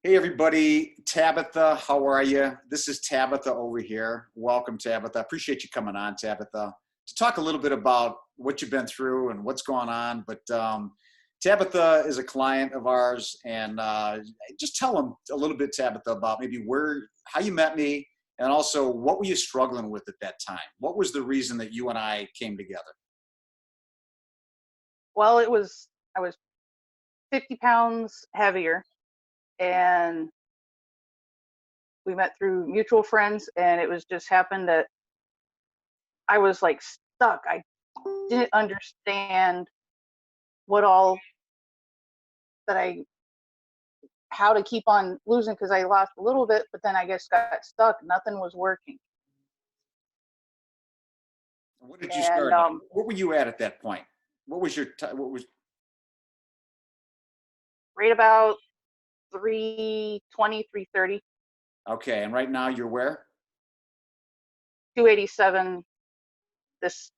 Hey everybody, Tabitha, how are you? This is Tabitha over here. Welcome, Tabitha. I appreciate you coming on, Tabitha, to talk a little bit about what you've been through and what's going on. But Tabitha is a client of ours, and just tell them a little bit, Tabitha, about maybe how you met me, and also what were you struggling with at that time? What was the reason that you and I came together? Well, I was 50 pounds heavier, and we met through mutual friends, and it was just happened that I was like stuck. I didn't understand what all that how to keep on losing because I lost a little bit, but then I guess got stuck. Nothing was working. What did you And start at? What were you at that point? What was what was right about 320, 330, okay? And right now you're where? 287 this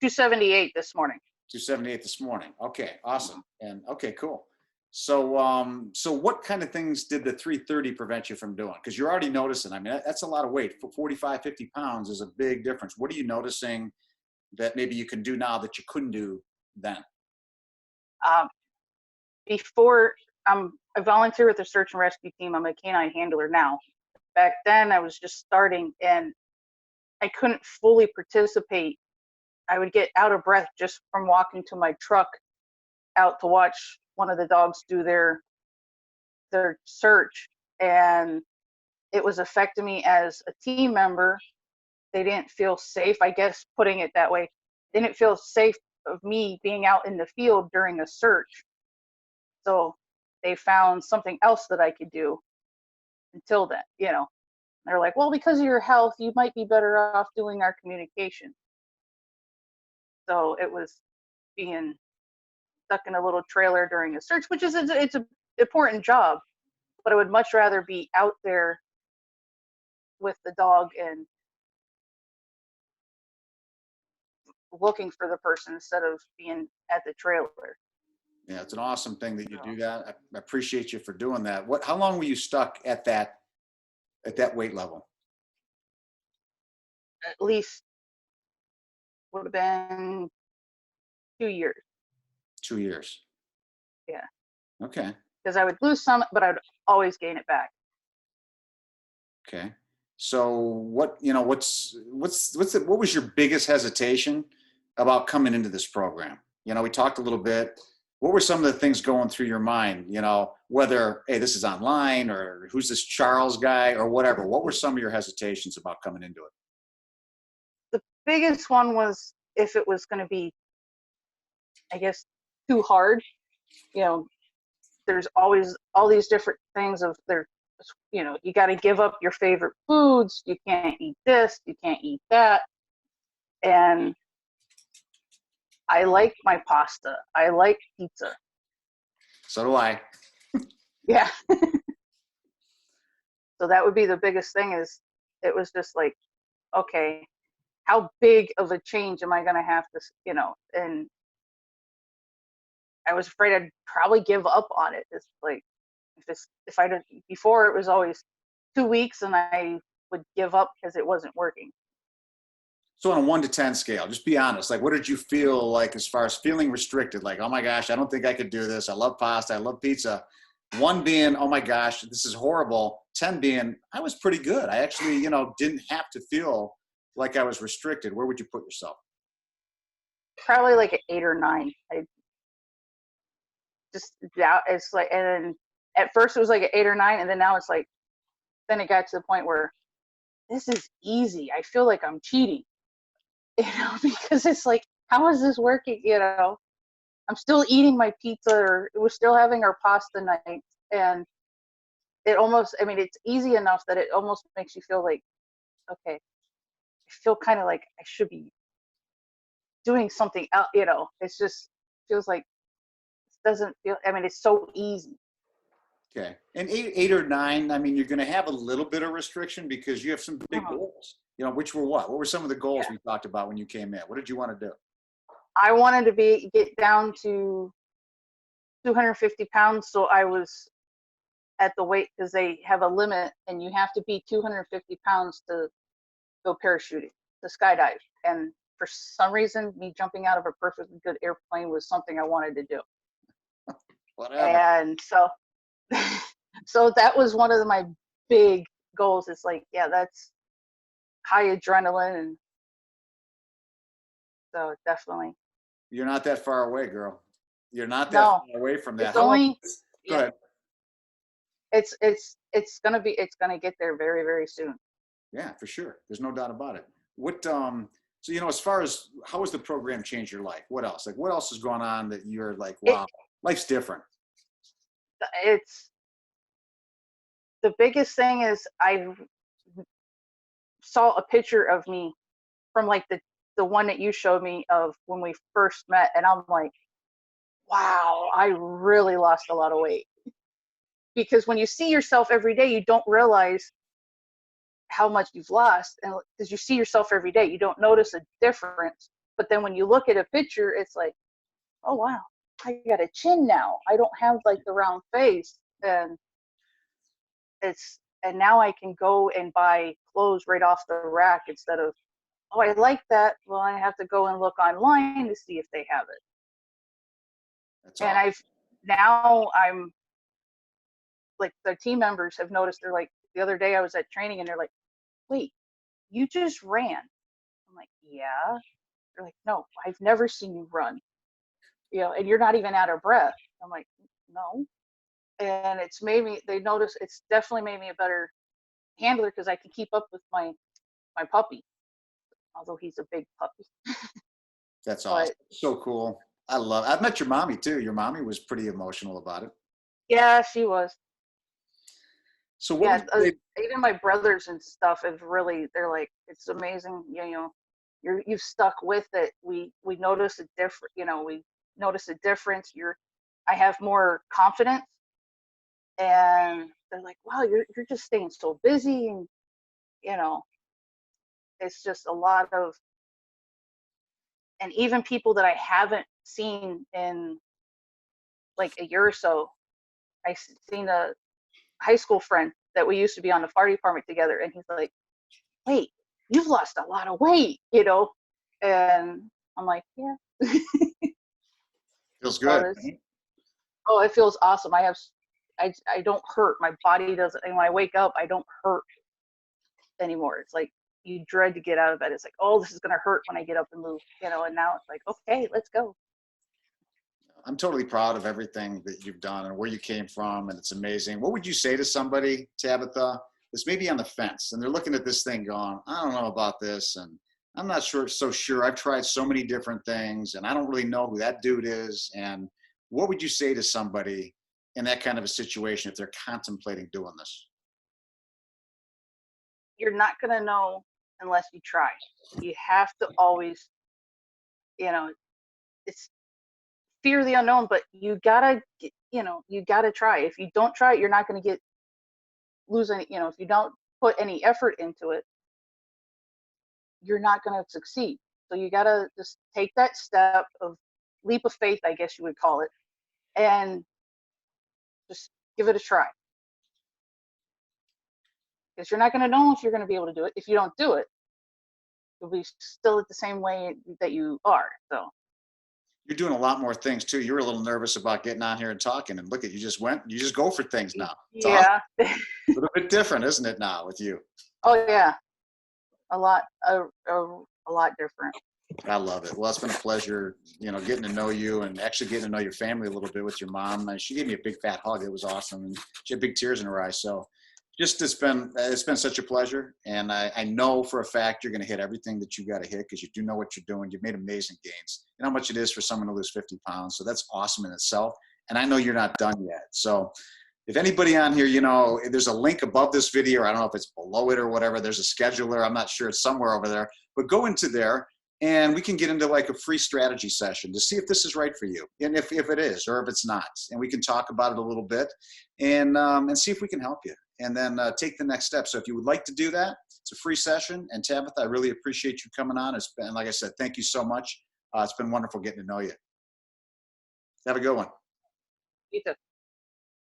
278 this morning. 278 this morning. Okay, awesome. And okay, cool. So what kind of things did the 330 prevent you from doing? Because you're already noticing, I mean, that's a lot of weight. For 45, 50 pounds is a big difference. What are you noticing that maybe you can do now that you couldn't do then? Um, Before I volunteer with the search and rescue team. I'm a canine handler now. Back then I was just starting and I couldn't fully participate. I would get out of breath just from walking to my truck out to watch one of the dogs do their search, and it was affecting me as a team member. They didn't feel safe, I guess, putting it that way. They didn't feel safe of me being out in the field during a search. So they found something else that I could do until then. They're like, well, because of your health, you might be better off doing our communication. So it was being stuck in a little trailer during a search, which is it's a important job, but I would much rather be out there with the dog and looking for the person instead of being at the trailer. Yeah, it's an awesome thing that you So do that. I appreciate you for doing that. How long were you stuck at that weight level? at least would have been 2 years. 2 years. Yeah, Okay. because I would lose some, but I would always gain it back. Okay. So what was your biggest hesitation about coming into this program? We talked a little bit. What were some of the things going through your mind? Whether, hey, this is online, or who's this Charles guy, or whatever. What were some of your hesitations about coming into it? The biggest one was if it was going to be, I guess, too hard. You know, there's always all these different things of there. You got to give up your favorite foods. You can't eat this. You can't eat that. And I like my pasta. I like pizza. So do I. Yeah. So that would be the biggest thing is it was just like, okay, how big of a change am I going to have and I was afraid I'd probably give up on it. It's like, if I did before, it was always 2 weeks and I would give up because it wasn't working. So on a 1 to 10 scale, just be honest. Like, what did you feel like as far as feeling restricted? Like, oh my gosh, I don't think I could do this. I love pasta. I love pizza. One being, oh my gosh, this is horrible. 10 being, I was pretty good. I actually, didn't have to feel like I was restricted. Where would you put yourself? Probably like an 8 or 9. I just doubt it's like, and then at first it was like an 8 or 9, and then now it's like, then it got to the point where this is easy. I feel like I'm cheating, because it's like, how is this working? I'm still eating my pizza, or we're still having our pasta nights, and it's easy enough that it almost makes you feel like, okay, I feel kind of like I should be doing something else. It's just feels like it doesn't feel. It's so easy. Okay. And 8 or 9, I mean, you're going to have a little bit of restriction because you have some big Uh-huh. goals, which were what? What were some of the goals Yeah, we talked about when you came in? What did you want to do? I wanted to get down to 250 pounds, so I was at the weight because they have a limit and you have to be 250 pounds to go parachuting, to skydive. And for some reason, me jumping out of a perfectly good airplane was something I wanted to do. Whatever. And so, so that was one of my big goals. It's like, yeah, that's high adrenaline. And so definitely. You're not that far away, girl. You're not that No, far away from that. it's How long? only, Go yeah, ahead. it's gonna get there very, very soon. Yeah, for sure. There's no doubt about it. So, as far as how has the program changed your life? What else? Like, what else is going on that you're like, It, wow, life's different? it's the biggest thing is I saw a picture of me from like the one that you showed me of when we first met, and I'm like, wow, I really lost a lot of weight. Because when you see yourself every day, you don't realize how much you've lost, and because you see yourself every day, you don't notice a difference. But then when you look at a picture, it's like, oh wow, I got a chin now. I don't have like the round face, and and now I can go and buy clothes right off the rack instead of, oh, I like that. Well, I have to go and look online to see if they have it. That's And all. I'm like, the team members have noticed. They're like, the other day I was at training and they're like, wait, you just ran. I'm like, yeah. They're like, no, I've never seen you run, and you're not even out of breath. I'm like, no. And they notice it's definitely made me a better handler because I can keep up with my puppy, although he's a big puppy. That's awesome. But So cool. I've met your mommy too. Your mommy was pretty emotional about it. yeah, she was. So what would Yeah, you say? even my brothers and stuff have really. They're like, it's amazing. You've stuck with it. We notice a different. We notice a difference. I have more confidence, and they're like, wow, you're just staying so busy, and you know, it's just a lot of. And even people that I haven't seen in like a year or so, I seen a high school friend that we used to be on the fire department together, and he's like, wait, you've lost a lot of weight. And I'm like, yeah. Feels So good. oh, it feels awesome. I don't hurt. My body doesn't, and when I wake up, I don't hurt anymore. It's like you dread to get out of bed. It's like, oh, this is gonna hurt when I get up and move. And now it's like, okay, let's go. I'm totally proud of everything that you've done and where you came from, and it's amazing. What would you say to somebody, Tabitha, that's maybe on the fence and they're looking at this thing going, I don't know about this, and I'm not so sure. I've tried so many different things, and I don't really know who that dude is. And what would you say to somebody in that kind of a situation if they're contemplating doing this? You're not gonna know unless you try. You have to always, you know, it's fear the unknown, but you gotta try. If you don't try it, you're not gonna lose any. If you don't put any effort into it, you're not gonna succeed. So you gotta just take that step of leap of faith, I guess you would call it, and just give it a try. Because you're not gonna know if you're gonna be able to do it. If you don't do it, you'll be still at the same way that you are. So You're doing a lot more things too. You were a little nervous about getting on here and talking, and look at you just went. You just go for things now. It's awesome. yeah. A little bit different, isn't it, now with you? Oh yeah, a lot, a lot different. I love it. Well, it's been a pleasure, getting to know you and actually getting to know your family a little bit with your mom. And she gave me a big fat hug. It was awesome, and she had big tears in her eyes. So, just it's been such a pleasure. And I know for a fact you're going to hit everything that you got to hit because you do know what you're doing. You've made amazing gains. You know how much it is for someone to lose 50 pounds. So that's awesome in itself. And I know you're not done yet. So if anybody on here, there's a link above this video, or I don't know if it's below it or whatever. There's a scheduler. I'm not sure. It's somewhere over there. But go into there, and we can get into like a free strategy session to see if this is right for you, and if it is or if it's not. And we can talk about it a little bit and see if we can help you. And then take the next step. So if you would like to do that, it's a free session. And Tabitha, I really appreciate you coming on. It's been, like I said, thank you so much. It's been wonderful getting to know you. Have a good one. You too.